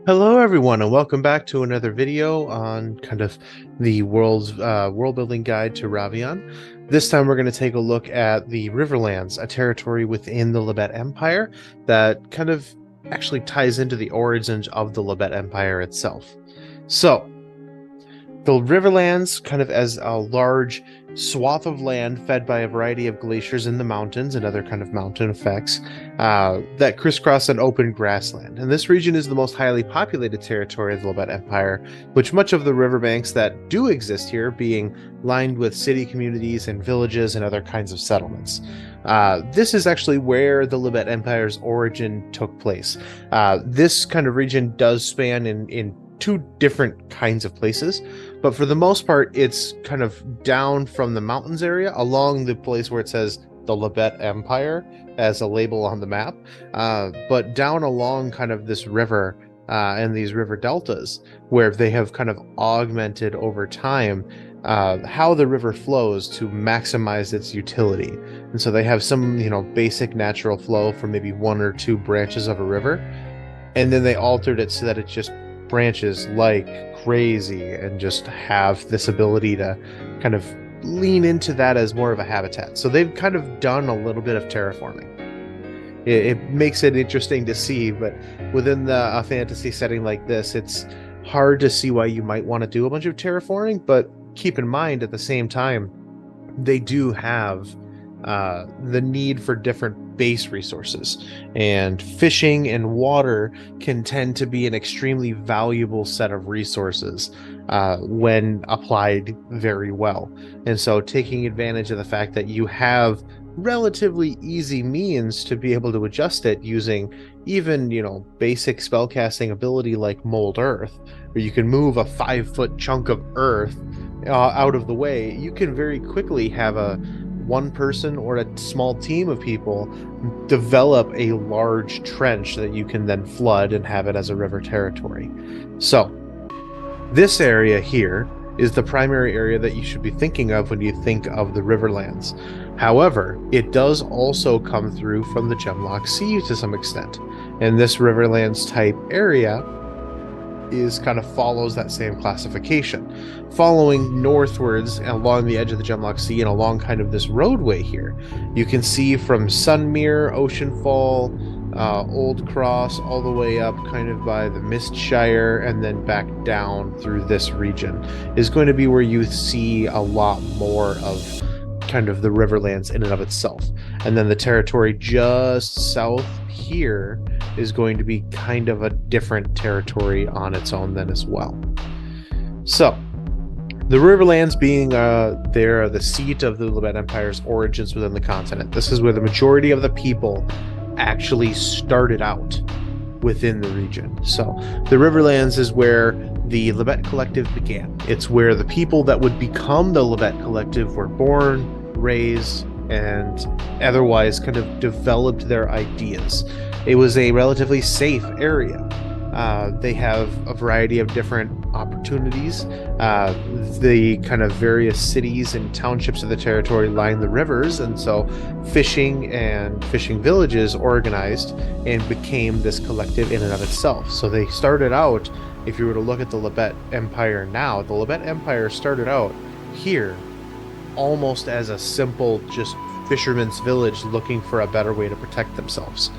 Hello, everyone, and welcome back to another video on kind of the world's world building guide to Ravion. This time, we're going to take a look at the Riverlands, a territory within the Lebet Empire that kind of actually ties into the origins of the Lebet Empire itself. So, the Riverlands, kind of as a large swath of land fed by a variety of glaciers in the mountains and other kind of mountain effects that crisscross an open grassland. And this region is the most highly populated territory of the Lebet Empire, which much of the riverbanks that do exist here being lined with city communities and villages and other kinds of settlements. This is actually where the Lebet Empire's origin took place. This kind of region does span in two different kinds of places, but for the most part, it's kind of down from the mountains area along the place where it says the Lebet Empire as a label on the map, but down along kind of this river and these river deltas where they have kind of augmented over time how the river flows to maximize its utility. And so they have some, basic natural flow from maybe one or two branches of a river, and then they altered it so that it just branches like crazy and just have this ability to kind of lean into that as more of a habitat. So they've kind of done a little bit of terraforming. It makes it interesting to see, but within a fantasy setting like this, it's hard to see why you might want to do a bunch of terraforming, but keep in mind at the same time, they do have the need for different base resources, and fishing and water can tend to be an extremely valuable set of resources when applied very well. And so taking advantage of the fact that you have relatively easy means to be able to adjust it using even basic spellcasting ability like mold earth, where you can move a 5-foot chunk of earth out of the way, you can very quickly have a one person or a small team of people develop a large trench that you can then flood and have it as a river territory. So this area here is the primary area that you should be thinking of when you think of the Riverlands. However, it does also come through from the Gemlock Sea to some extent, and this Riverlands type area is kind of follows that same classification, following northwards along the edge of the Gemlock Sea and along kind of this roadway here. You can see from Sunmere, Oceanfall, Old Cross, all the way up kind of by the Mistshire, and then back down through this region is going to be where you see a lot more of kind of the Riverlands in and of itself. And then the territory just south here is going to be kind of a different territory on its own then as well. So the Riverlands being they're the seat of the Lebet Empire's origins within the continent. This is where the majority of the people actually started out within the region. So the Riverlands is where the Lebet Collective began. It's where the people that would become the Lebet Collective were born, raised, and otherwise kind of developed their ideas. It was a relatively safe area. They have a variety of different opportunities. The kind of various cities and townships of the territory line the rivers, and so fishing and fishing villages organized and became this collective in and of itself. So they started out, if you were to look at the Lebet Empire now, the Lebet Empire started out here almost as a simple just fisherman's village looking for a better way to protect themselves.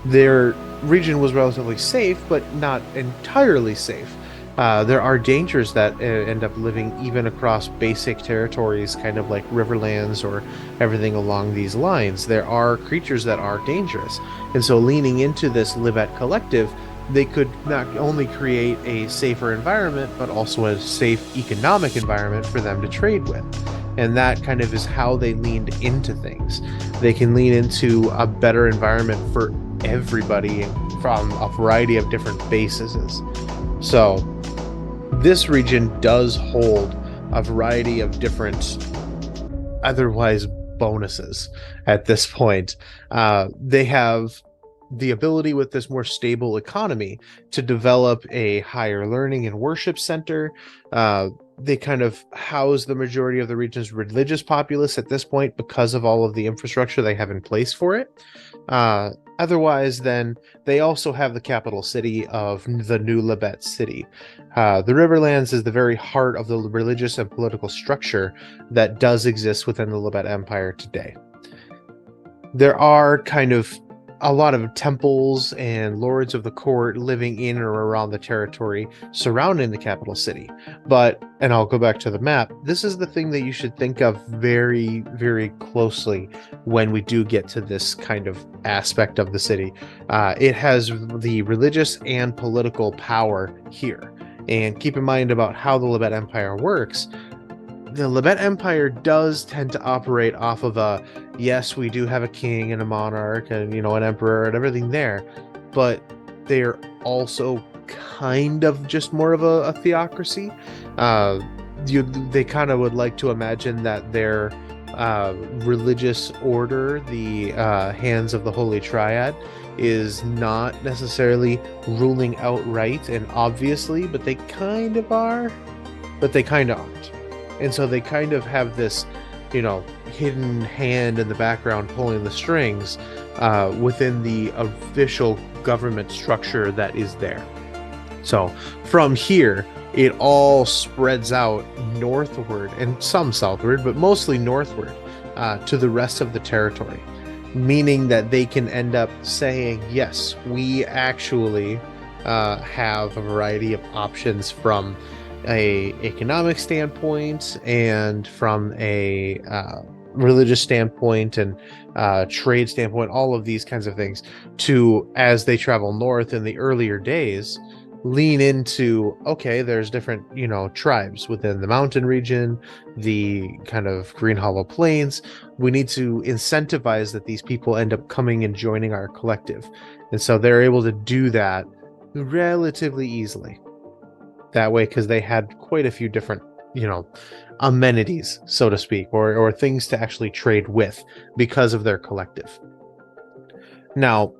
Their region was relatively safe, but not entirely safe. There are dangers that end up living even across basic territories, kind of like Riverlands or everything along these lines. There are creatures that are dangerous. And so leaning into this Lebet collective, they could not only create a safer environment, but also a safe economic environment for them to trade with. And that kind of is how they leaned into things. They can lean into a better environment for everybody from a variety of different bases. So this region does hold a variety of different otherwise bonuses at this point. They have the ability with this more stable economy to develop a higher learning and worship center. They kind of house the majority of the region's religious populace at this point because of all of the infrastructure they have in place for it. Otherwise, then they also have the capital city of the New Labette City. The Riverlands is the very heart of the religious and political structure that does exist within the Labette Empire today. There are kind of a lot of temples and lords of the court living in or around the territory surrounding the capital city. But, and I'll go back to the map, this is the thing that you should think of very, very closely when we do get to this kind of aspect of the city. It has the religious and political power here. And keep in mind about how the Labette Empire works. The Labette Empire does tend to operate off of a, yes, we do have a king and a monarch and, you know, an emperor and everything there, but they're also kind of just more of a theocracy. They kind of would like to imagine that their religious order, the Hands of the Holy Triad, is not necessarily ruling outright and obviously, but they kind of are, but they kind of aren't. And so they kind of have this, you know, hidden hand in the background pulling the strings within the official government structure that is there. So from here, it all spreads out northward and some southward, but mostly northward to the rest of the territory, meaning that they can end up saying, yes, we actually have a variety of options from a economic standpoint and from a religious standpoint and trade standpoint, all of these kinds of things, to, as they travel north in the earlier days, lean into, okay, there's different, you know, tribes within the mountain region, the kind of Green Hollow Plains. We need to incentivize that these people end up coming and joining our collective. And so they're able to do that relatively easily that way, because they had quite a few different, you know, amenities, so to speak, or things to actually trade with because of their collective. Now,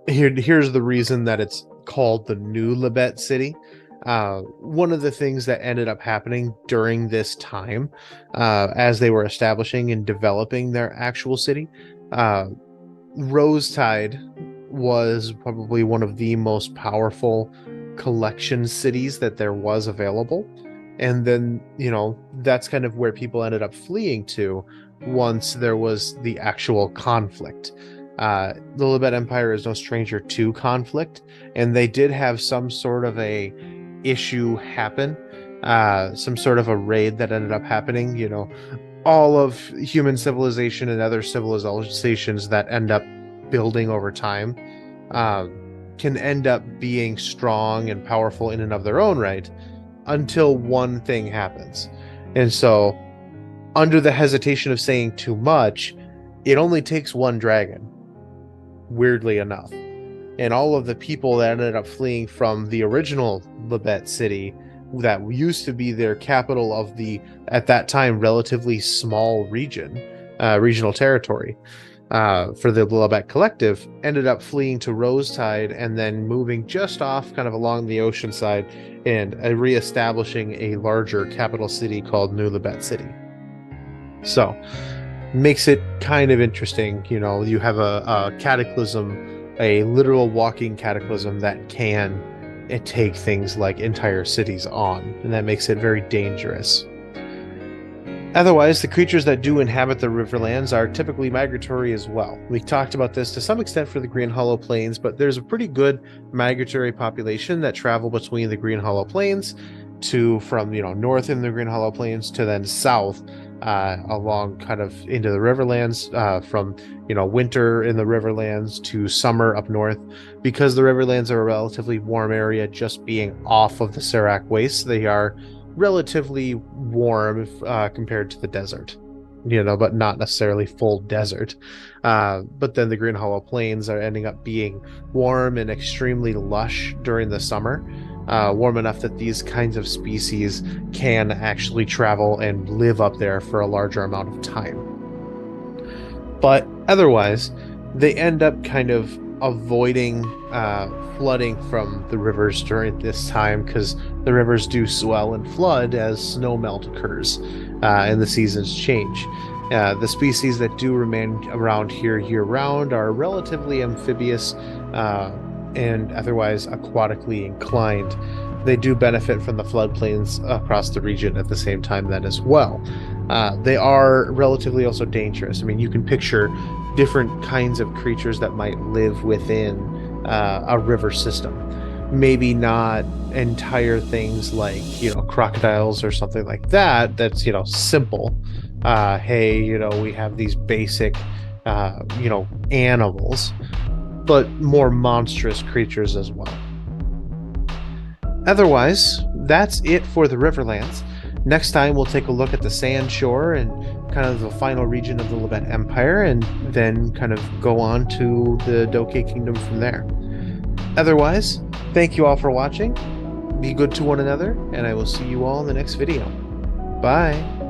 here's the reason that it's called the New Labette City. One of the things that ended up happening during this time, as they were establishing and developing their actual city, Rosetide was probably one of the most powerful collection cities that there was available. And then, you know, that's kind of where people ended up fleeing to once there was the actual conflict. The Labette Empire is no stranger to conflict, and they did have some sort of a issue happen, some sort of a raid that ended up happening. You know, all of human civilization and other civilizations that end up building over time can end up being strong and powerful in and of their own right until one thing happens. And so, under the hesitation of saying too much, it only takes one dragon, weirdly enough. And all of the people that ended up fleeing from the original Labette City that used to be their capital of the, at that time, relatively small regional territory, for the Labette Collective, ended up fleeing to Rosetide and then moving just off kind of along the ocean side and reestablishing a larger capital city called New Labette City. So, makes it kind of interesting. You know, you have a cataclysm, a literal walking cataclysm that can take things like entire cities on, and that makes it very dangerous. Otherwise, the creatures that do inhabit the Riverlands are typically migratory as well. We talked about this to some extent for the Green Hollow Plains, but there's a pretty good migratory population that travel between the Green Hollow Plains to, from, you know, north in the Green Hollow Plains to then south along kind of into the Riverlands, from, you know, winter in the Riverlands to summer up north. Because the Riverlands are a relatively warm area, just being off of the Serac Wastes, they are relatively warm compared to the desert, you know, but not necessarily full desert. But then the Green Hollow Plains are ending up being warm and extremely lush during the summer, warm enough that these kinds of species can actually travel and live up there for a larger amount of time. But otherwise, they end up kind of avoiding flooding from the rivers during this time, because the rivers do swell and flood as snow melt occurs and the seasons change. The species that do remain around here year-round are relatively amphibious and otherwise aquatically inclined. They do benefit from the floodplains across the region at the same time then as well. They are relatively also dangerous. I mean, you can picture different kinds of creatures that might live within a river system. Maybe not entire things like, crocodiles or something like that. That's, simple. Hey, we have these basic, animals, but more monstrous creatures as well. Otherwise, that's it for the Riverlands. Next time, we'll take a look at the Sand Shore and kind of the final region of the Lebet Empire, and then kind of go on to the Doke Kingdom from there. Otherwise, thank you all for watching. Be good to one another, and I will see you all in the next video. Bye!